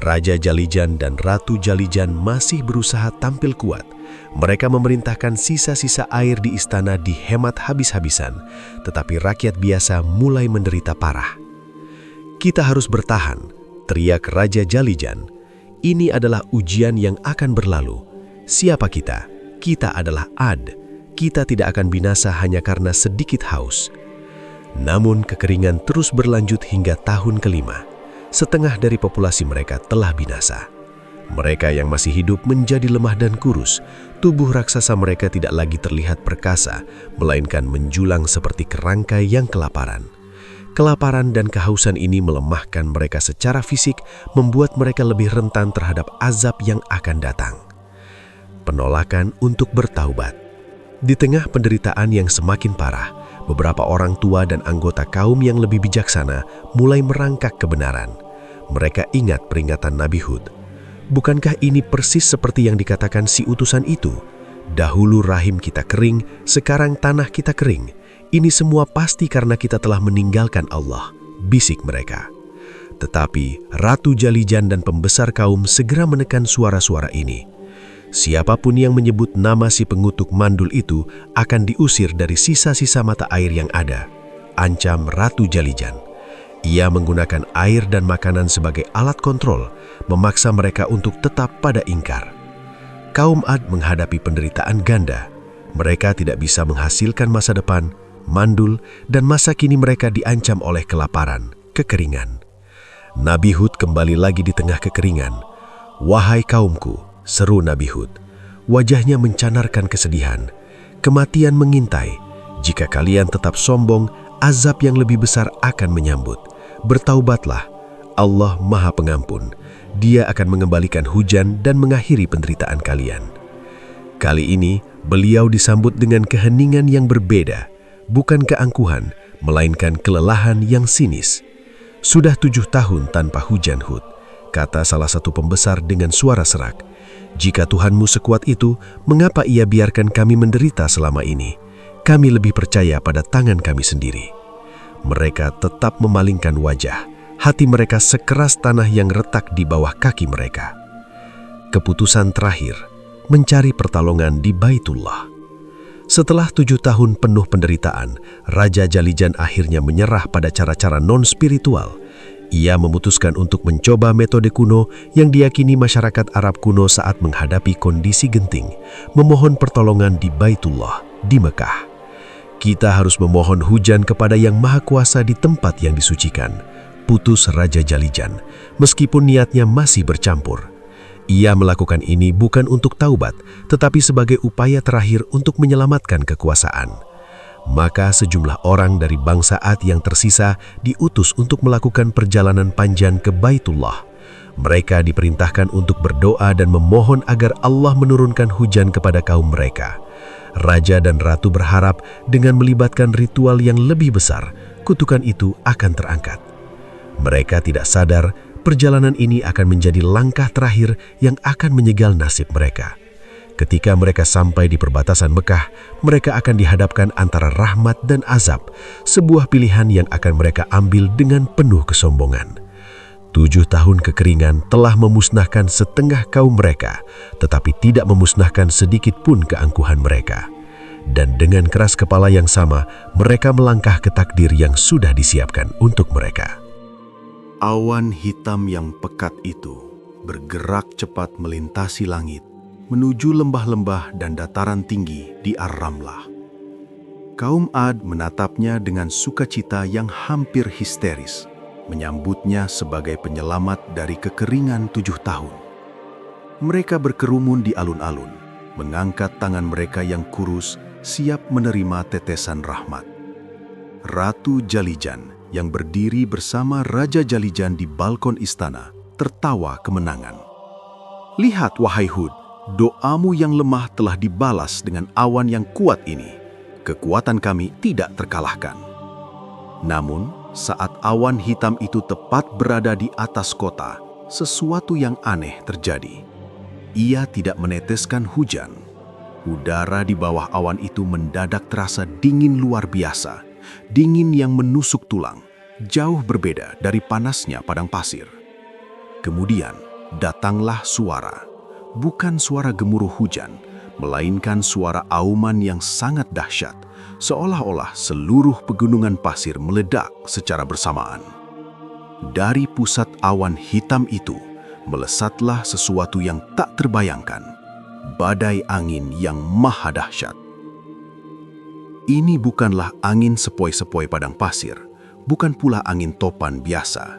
Raja Jalijan dan Ratu Jalijan masih berusaha tampil kuat. Mereka memerintahkan sisa-sisa air di istana dihemat habis-habisan, tetapi rakyat biasa mulai menderita parah. "Kita harus bertahan," teriak Raja Jalijan. "Ini adalah ujian yang akan berlalu. Siapa kita? Kita adalah Ad. Kita tidak akan binasa hanya karena sedikit haus." Namun kekeringan terus berlanjut hingga tahun kelima. Setengah dari populasi mereka telah binasa. Mereka yang masih hidup menjadi lemah dan kurus. Tubuh raksasa mereka tidak lagi terlihat perkasa, melainkan menjulang seperti kerangkai yang kelaparan. Kelaparan dan kehausan ini melemahkan mereka secara fisik, membuat mereka lebih rentan terhadap azab yang akan datang. Penolakan untuk bertaubat. Di tengah penderitaan yang semakin parah, beberapa orang tua dan anggota kaum yang lebih bijaksana mulai merangkak kebenaran. Mereka ingat peringatan Nabi Hud. Bukankah ini persis seperti yang dikatakan si utusan itu? Dahulu rahim kita kering, sekarang tanah kita kering. Ini semua pasti karena kita telah meninggalkan Allah, bisik mereka. Tetapi Ratu Jalijan dan pembesar kaum segera menekan suara-suara ini. Siapapun yang menyebut nama si pengutuk mandul itu akan diusir dari sisa-sisa mata air yang ada. ancam Ratu Jalijan. Ia menggunakan air dan makanan sebagai alat kontrol, memaksa mereka untuk tetap pada ingkar. Kaum Ad menghadapi penderitaan ganda. Mereka tidak bisa menghasilkan masa depan, mandul, dan masa kini mereka diancam oleh kelaparan, kekeringan. Nabi Hud kembali lagi di tengah kekeringan. "Wahai kaumku," seru Nabi Hud. Wajahnya mencanarkan kesedihan. "Kematian mengintai. Jika kalian tetap sombong, azab yang lebih besar akan menyambut. Bertaubatlah, Allah Maha Pengampun. Dia akan mengembalikan hujan dan mengakhiri penderitaan kalian." Kali ini, beliau disambut dengan keheningan yang berbeda, bukan keangkuhan, melainkan kelelahan yang sinis. "Sudah 7 tahun tanpa hujan, Hud," kata salah satu pembesar dengan suara serak. "Jika Tuhanmu sekuat itu, mengapa ia biarkan kami menderita selama ini? Kami lebih percaya pada tangan kami sendiri." Mereka tetap memalingkan wajah. Hati mereka sekeras tanah yang retak di bawah kaki mereka. Keputusan terakhir, mencari pertolongan di Baitullah. Setelah 7 tahun penuh penderitaan, Raja Jalijan akhirnya menyerah pada cara-cara non-spiritual. Ia memutuskan untuk mencoba metode kuno yang diyakini masyarakat Arab kuno saat menghadapi kondisi genting, memohon pertolongan di Baitullah, di Mekah. "Kita harus memohon hujan kepada Yang Maha Kuasa di tempat yang disucikan," putus Raja Jalijan, meskipun niatnya masih bercampur. Ia melakukan ini bukan untuk taubat, tetapi sebagai upaya terakhir untuk menyelamatkan kekuasaan. Maka sejumlah orang dari bangsa Ad yang tersisa diutus untuk melakukan perjalanan panjang ke Baitullah. Mereka diperintahkan untuk berdoa dan memohon agar Allah menurunkan hujan kepada kaum mereka. Raja dan ratu berharap dengan melibatkan ritual yang lebih besar, kutukan itu akan terangkat. Mereka tidak sadar perjalanan ini akan menjadi langkah terakhir yang akan menyegal nasib mereka. Ketika mereka sampai di perbatasan Mekah, mereka akan dihadapkan antara rahmat dan azab, sebuah pilihan yang akan mereka ambil dengan penuh kesombongan. 7 tahun kekeringan telah memusnahkan setengah kaum mereka, tetapi tidak memusnahkan sedikit pun keangkuhan mereka. Dan dengan keras kepala yang sama, mereka melangkah ke takdir yang sudah disiapkan untuk mereka. Awan hitam yang pekat itu bergerak cepat melintasi langit, menuju lembah-lembah dan dataran tinggi di Ar-Ramlah. Kaum Ad menatapnya dengan sukacita yang hampir histeris, menyambutnya sebagai penyelamat dari kekeringan 7 tahun. Mereka berkerumun di alun-alun, mengangkat tangan mereka yang kurus, siap menerima tetesan rahmat. Ratu Jalijan yang berdiri bersama Raja Jalijan di balkon istana tertawa kemenangan. "Lihat, wahai Hud, doamu yang lemah telah dibalas dengan awan yang kuat ini. Kekuatan kami tidak terkalahkan." Namun, saat awan hitam itu tepat berada di atas kota, sesuatu yang aneh terjadi. Ia tidak meneteskan hujan. Udara di bawah awan itu mendadak terasa dingin luar biasa, dingin yang menusuk tulang, jauh berbeda dari panasnya padang pasir. Kemudian datanglah suara, bukan suara gemuruh hujan, melainkan suara auman yang sangat dahsyat, seolah-olah seluruh pegunungan pasir meledak secara bersamaan. Dari pusat awan hitam itu, melesatlah sesuatu yang tak terbayangkan, badai angin yang maha dahsyat. Ini bukanlah angin sepoi-sepoi padang pasir, bukan pula angin topan biasa.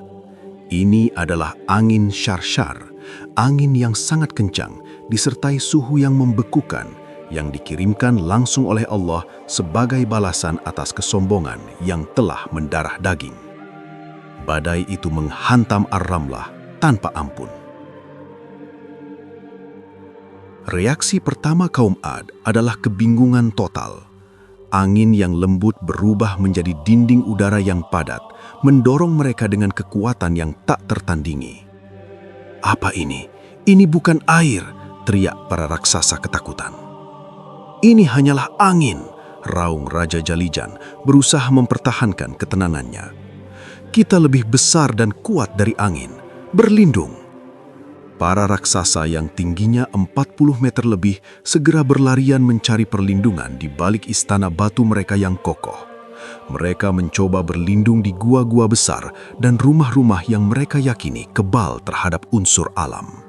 Ini adalah angin syarsyar, angin yang sangat kencang, disertai suhu yang membekukan, yang dikirimkan langsung oleh Allah sebagai balasan atas kesombongan yang telah mendarah daging. Badai itu menghantam Ar-Ramlah tanpa ampun. Reaksi pertama kaum Ad adalah kebingungan total. Angin yang lembut berubah menjadi dinding udara yang padat, mendorong mereka dengan kekuatan yang tak tertandingi. "Apa ini? Ini bukan air!" teriak para raksasa ketakutan. "Ini hanyalah angin," raung Raja Jalijan berusaha mempertahankan ketenangannya. "Kita lebih besar dan kuat dari angin. Berlindung!" Para raksasa yang tingginya 40 meter lebih segera berlarian mencari perlindungan di balik istana batu mereka yang kokoh. Mereka mencoba berlindung di gua-gua besar dan rumah-rumah yang mereka yakini kebal terhadap unsur alam.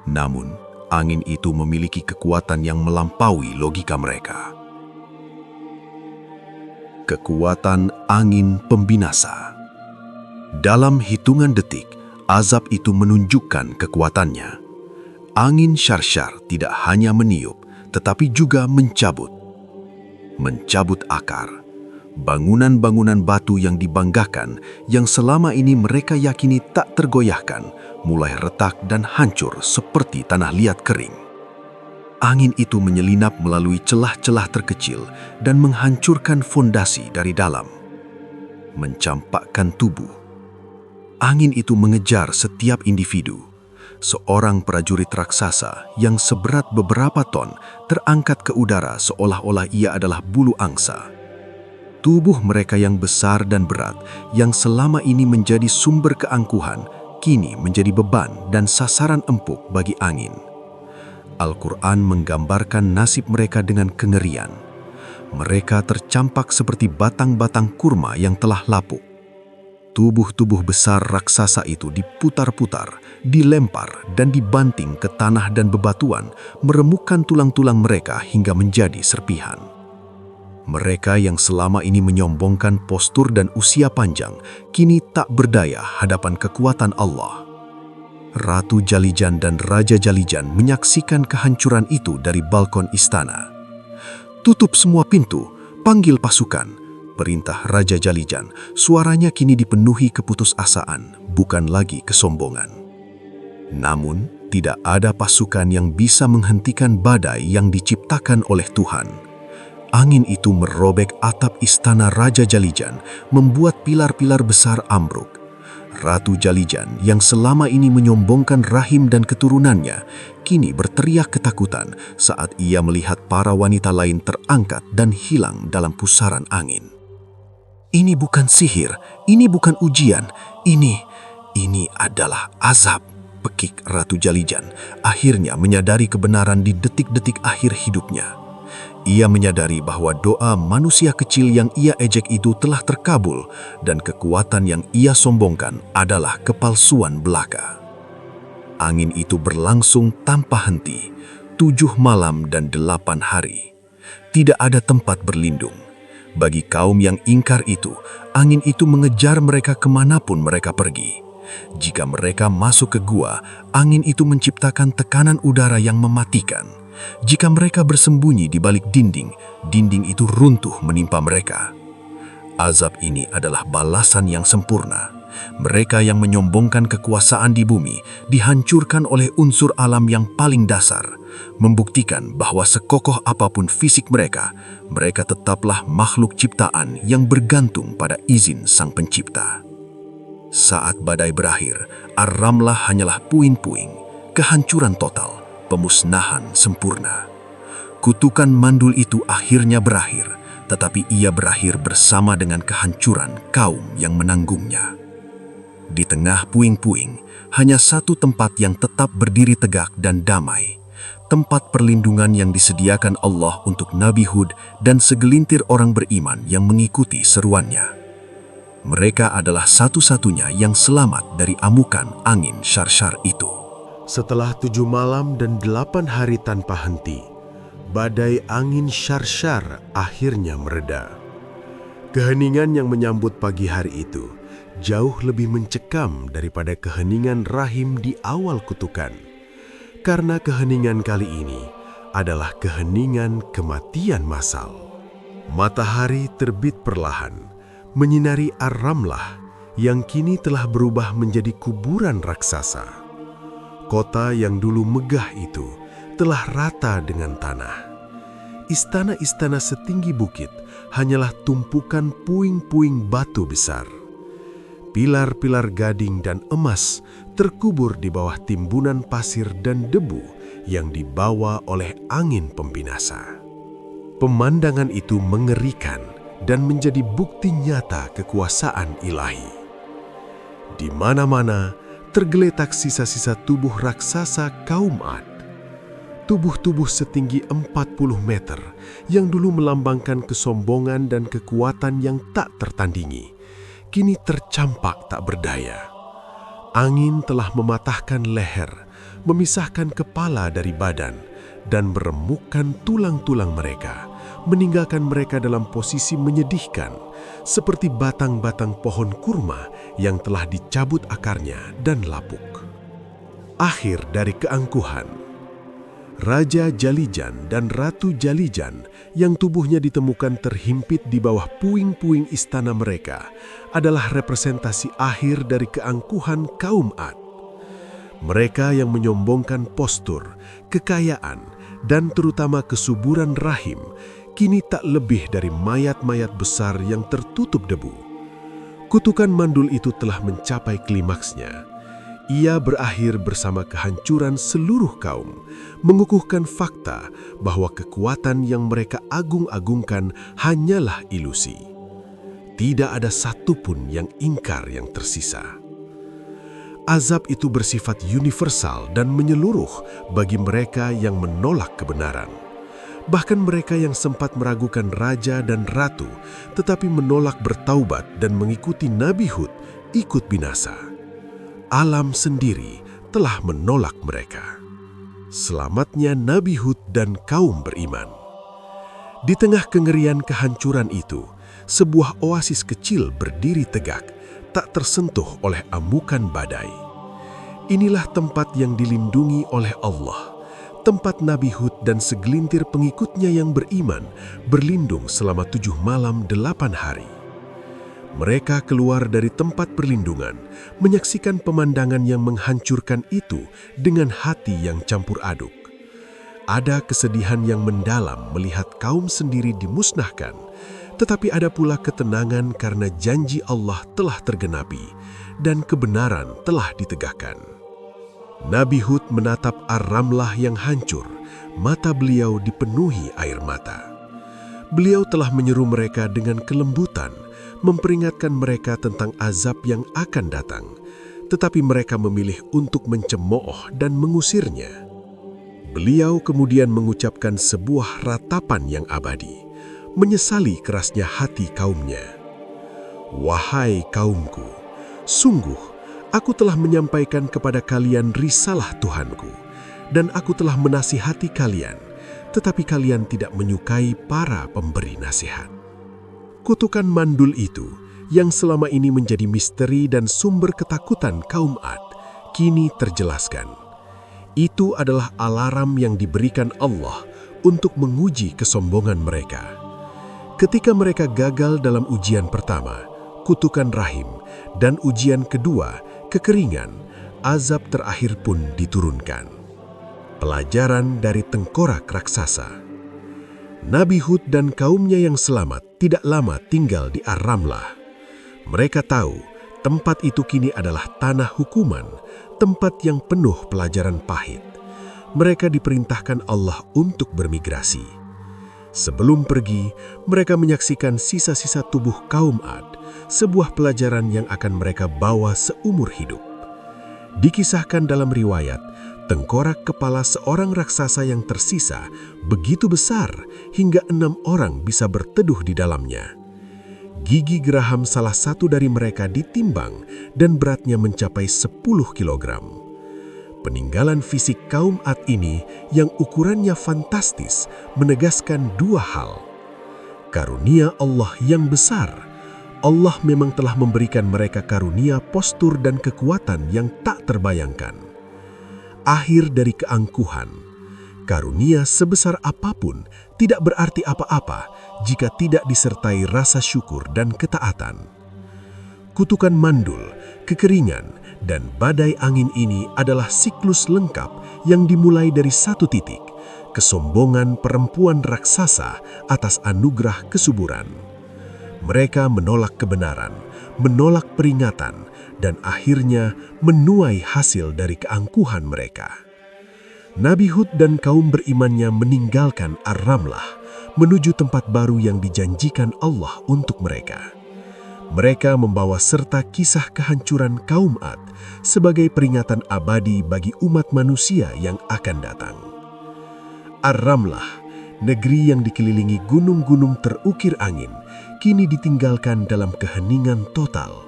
Namun, angin itu memiliki kekuatan yang melampaui logika mereka. Kekuatan angin pembinasa. Dalam hitungan detik, azab itu menunjukkan kekuatannya. Angin syarsyar tidak hanya meniup, tetapi juga mencabut. Mencabut akar. Bangunan-bangunan batu yang dibanggakan, yang selama ini mereka yakini tak tergoyahkan, mulai retak dan hancur seperti tanah liat kering. Angin itu menyelinap melalui celah-celah terkecil dan menghancurkan fondasi dari dalam. Mencampakkan tubuh. Angin itu mengejar setiap individu. Seorang prajurit raksasa yang seberat beberapa ton terangkat ke udara seolah-olah ia adalah bulu angsa. Tubuh mereka yang besar dan berat, yang selama ini menjadi sumber keangkuhan, kini menjadi beban dan sasaran empuk bagi angin. Al-Quran menggambarkan nasib mereka dengan kengerian. Mereka tercampak seperti batang-batang kurma yang telah lapuk. Tubuh-tubuh besar raksasa itu diputar-putar, dilempar dan dibanting ke tanah dan bebatuan, meremukkan tulang-tulang mereka hingga menjadi serpihan. Mereka yang selama ini menyombongkan postur dan usia panjang, kini tak berdaya hadapan kekuatan Allah. Ratu Jalijan dan Raja Jalijan menyaksikan kehancuran itu dari balkon istana. "Tutup semua pintu, panggil pasukan," perintah Raja Jalijan. Suaranya kini dipenuhi keputusasaan, bukan lagi kesombongan. Namun, tidak ada pasukan yang bisa menghentikan badai yang diciptakan oleh Tuhan. Angin itu merobek atap istana Raja Jalijan, membuat pilar-pilar besar ambruk. Ratu Jalijan yang selama ini menyombongkan rahim dan keturunannya, kini berteriak ketakutan saat ia melihat para wanita lain terangkat dan hilang dalam pusaran angin. "Ini bukan sihir, ini bukan ujian, ini adalah azab," pekik Ratu Jalijan, akhirnya menyadari kebenaran di detik-detik akhir hidupnya. Ia menyadari bahwa doa manusia kecil yang ia ejek itu telah terkabul dan kekuatan yang ia sombongkan adalah kepalsuan belaka. Angin itu berlangsung tanpa henti, 7 malam dan 8 hari. Tidak ada tempat berlindung. Bagi kaum yang ingkar itu, angin itu mengejar mereka kemanapun mereka pergi. Jika mereka masuk ke gua, angin itu menciptakan tekanan udara yang mematikan. Jika mereka bersembunyi di balik dinding, dinding itu runtuh menimpa mereka. Azab ini adalah balasan yang sempurna. Mereka yang menyombongkan kekuasaan di bumi dihancurkan oleh unsur alam yang paling dasar, membuktikan bahwa sekokoh apapun fisik mereka, mereka tetaplah makhluk ciptaan yang bergantung pada izin Sang Pencipta. Saat badai berakhir, Ar-Ramlah hanyalah puing-puing, kehancuran total, pemusnahan sempurna. Kutukan mandul itu akhirnya berakhir, tetapi ia berakhir bersama dengan kehancuran kaum yang menanggungnya. Di tengah puing-puing, hanya satu tempat yang tetap berdiri tegak dan damai. Tempat perlindungan yang disediakan Allah untuk Nabi Hud dan segelintir orang beriman yang mengikuti seruannya. Mereka adalah satu-satunya yang selamat dari amukan angin syarsyar itu. Setelah 7 malam dan 8 hari tanpa henti, badai angin syarsyar akhirnya mereda. Keheningan yang menyambut pagi hari itu jauh lebih mencekam daripada keheningan rahim di awal kutukan. Karena keheningan kali ini adalah keheningan kematian massal. Matahari terbit perlahan, menyinari Ar-Ramlah yang kini telah berubah menjadi kuburan raksasa. Kota yang dulu megah itu telah rata dengan tanah. Istana-istana setinggi bukit hanyalah tumpukan puing-puing batu besar. Pilar-pilar gading dan emas terkubur di bawah timbunan pasir dan debu yang dibawa oleh angin pembinasa. Pemandangan itu mengerikan dan menjadi bukti nyata kekuasaan ilahi. Di mana-mana tergeletak sisa-sisa tubuh raksasa kaum Ad. tubuh-tubuh setinggi 40 meter yang dulu melambangkan kesombongan dan kekuatan yang tak tertandingi, kini tercampak tak berdaya. Angin telah mematahkan leher, memisahkan kepala dari badan, dan meremukkan tulang-tulang mereka, meninggalkan mereka dalam posisi menyedihkan, seperti batang-batang pohon kurma yang telah dicabut akarnya dan lapuk. Akhir dari keangkuhan. Raja Jalijan dan Ratu Jalijan yang tubuhnya ditemukan terhimpit di bawah puing-puing istana mereka adalah representasi akhir dari keangkuhan kaum Ad. Mereka yang menyombongkan postur, kekayaan, dan terutama kesuburan rahim kini tak lebih dari mayat-mayat besar yang tertutup debu. Kutukan mandul itu telah mencapai klimaksnya. Ia berakhir bersama kehancuran seluruh kaum, mengukuhkan fakta bahwa kekuatan yang mereka agung-agungkan hanyalah ilusi. Tidak ada satupun yang ingkar yang tersisa. Azab itu bersifat universal dan menyeluruh bagi mereka yang menolak kebenaran. Bahkan mereka yang sempat meragukan raja dan ratu, tetapi menolak bertaubat dan mengikuti Nabi Hud, ikut binasa. Alam sendiri telah menolak mereka. Selamatnya Nabi Hud dan kaum beriman. Di tengah kengerian kehancuran itu, sebuah oasis kecil berdiri tegak, tak tersentuh oleh amukan badai. Inilah tempat yang dilindungi oleh Allah, tempat Nabi Hud dan segelintir pengikutnya yang beriman berlindung selama 7 malam 8 hari. Mereka keluar dari tempat perlindungan, menyaksikan pemandangan yang menghancurkan itu dengan hati yang campur aduk. Ada kesedihan yang mendalam melihat kaum sendiri dimusnahkan, tetapi ada pula ketenangan karena janji Allah telah tergenapi dan kebenaran telah ditegakkan. Nabi Hud menatap Ar-Ramlah yang hancur, mata beliau dipenuhi air mata. Beliau telah menyeru mereka dengan kelembutan, memperingatkan mereka tentang azab yang akan datang, tetapi mereka memilih untuk mencemooh dan mengusirnya. Beliau kemudian mengucapkan sebuah ratapan yang abadi, menyesali kerasnya hati kaumnya. Wahai kaumku, sungguh aku telah menyampaikan kepada kalian risalah Tuhanku, dan aku telah menasihati kalian, tetapi kalian tidak menyukai para pemberi nasihat. Kutukan mandul itu, yang selama ini menjadi misteri dan sumber ketakutan kaum Ad, kini terjelaskan. Itu adalah alarm yang diberikan Allah untuk menguji kesombongan mereka. Ketika mereka gagal dalam ujian pertama, kutukan rahim, dan ujian kedua, kekeringan, azab terakhir pun diturunkan. Pelajaran dari tengkorak raksasa. Nabi Hud dan kaumnya yang selamat tidak lama tinggal di Ar-Ramlah. Mereka tahu tempat itu kini adalah tanah hukuman, tempat yang penuh pelajaran pahit. Mereka diperintahkan Allah untuk bermigrasi. Sebelum pergi, mereka menyaksikan sisa-sisa tubuh kaum Ad, sebuah pelajaran yang akan mereka bawa seumur hidup. Dikisahkan dalam riwayat, tengkorak kepala seorang raksasa yang tersisa begitu besar hingga 6 orang bisa berteduh di dalamnya. Gigi geraham salah satu dari mereka ditimbang dan beratnya mencapai 10 kilogram. Peninggalan fisik kaum Ad ini yang ukurannya fantastis menegaskan 2 hal. Karunia Allah yang besar. Allah memang telah memberikan mereka karunia postur dan kekuatan yang tak terbayangkan. Akhir dari keangkuhan. Karunia sebesar apapun tidak berarti apa-apa jika tidak disertai rasa syukur dan ketaatan. Kutukan mandul, kekeringan, dan badai angin ini adalah siklus lengkap yang dimulai dari satu titik, kesombongan perempuan raksasa atas anugerah kesuburan. Mereka menolak kebenaran, menolak peringatan, dan akhirnya menuai hasil dari keangkuhan mereka. Nabi Hud dan kaum berimannya meninggalkan Ar-Ramlah menuju tempat baru yang dijanjikan Allah untuk mereka. Mereka membawa serta kisah kehancuran kaum Ad sebagai peringatan abadi bagi umat manusia yang akan datang. Ar-Ramlah, negeri yang dikelilingi gunung-gunung terukir angin, kini ditinggalkan dalam keheningan total.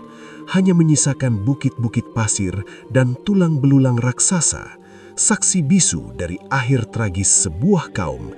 Hanya menyisakan bukit-bukit pasir dan tulang belulang raksasa, saksi bisu dari akhir tragis sebuah kaum